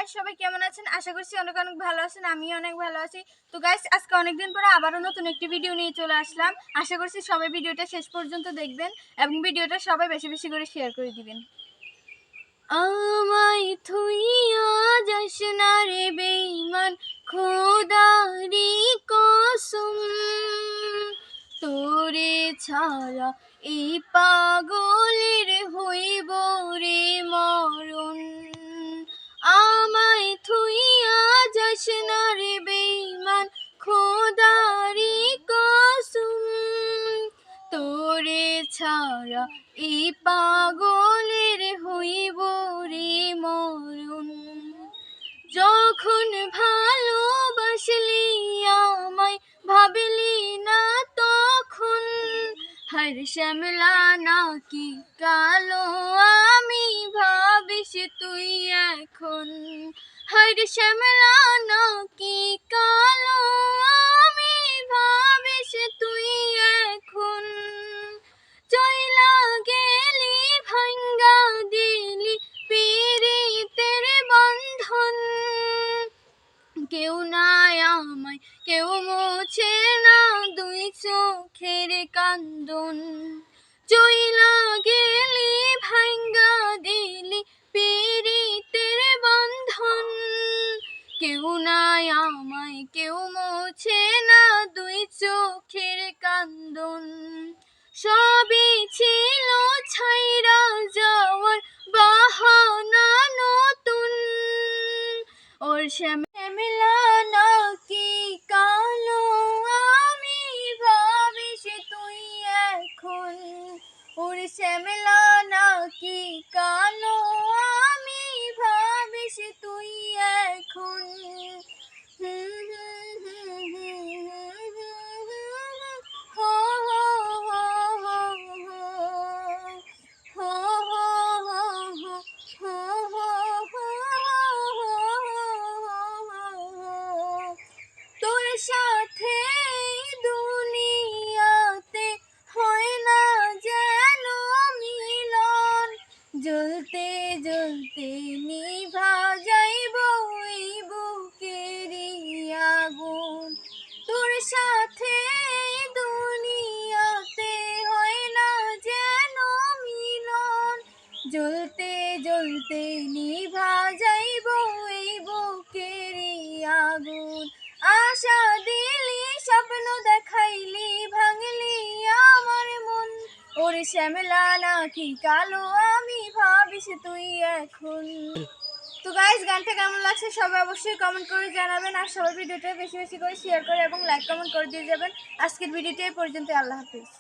Guys, সবাই কেমন আছেন? আশা করছি অনেক অনেক ভালো আছেন। আমিও অনেক ভালো আছি। তো গাইস, আজকে অনেকদিন পরে আবারও নতুন একটি ভিডিও নিয়ে চলে আসলাম। আশা করছি সবাই ভিডিওটা শেষ পর্যন্ত দেখবেন এবং ভিডিওটা সবাই বেশি বেশি করে শেয়ার করে দিবেন। আমায় থুইয়া যাস না রে বেঈমান, খোদারি কসম, তোরে ছাড়া এই পাগলের হইব রে মরণ। আমায় থুইয়া যাস না রে বেঈমান, খোদারি কসম, তোরে ছাড়া এই পাগলের হইব রে মরণ। যখন ভালোবাসলি আমায় ভাবলি না তখন, হার শ্যামলা নাকি কালো আমি ভাবিস তুই এখন। হার শ্যামলা নাকি কালো আমি ভাবিস তুই এখন। চইলা গেলি ভাঙ্গা দিলি পীড়িতের বন্ধন, কেউ নাই আমায় কেউ মোছে না দুই চোখের কান্দন। চইলা গেলি ভাঙ্গা দিলি পীড়িতের বন্ধন, কেউ নাই আমায় কেউ মোছে না দুই চোখের কান্দন। সবই ছিল ছাইরা যাওয়ার বাহানা নতুন, ওর শ্যামলা নাকি কালো আমি ভাবিস তুই এখন। ওর শ্যামলা নাকি কালো আমি ভাবিস তুই এখন। তোর সাথে দুনিয়াতে হয় না যেন মিলন, জ্বলতে জ্বলতে নিভা যাইব এই বুকেরই আগুন। তোর সাথে দুনিয়াতে হয় না যেন মিলন, জ্বলতে জ্বলতে নিভা যাইব এই বুকেরই আগুন। আশা দিলি স্বপ্ন দেখাইলি ভাঙলি আমার মন, ওরে শ্যামলা নাকি কালো আমি ভাবিস তুই এখন। তো গাইস, গানটা কেমন লাগছে সবাই অবশ্যই কমেন্ট করে জানাবেন, আর সবাই ভিডিওটা বেশি বেশি করে শেয়ার করে এবং লাইক কমেন্ট করে দিয়ে যাবেন। আজকের ভিডিওটা এই পর্যন্ত। আল্লাহ হাফিজ।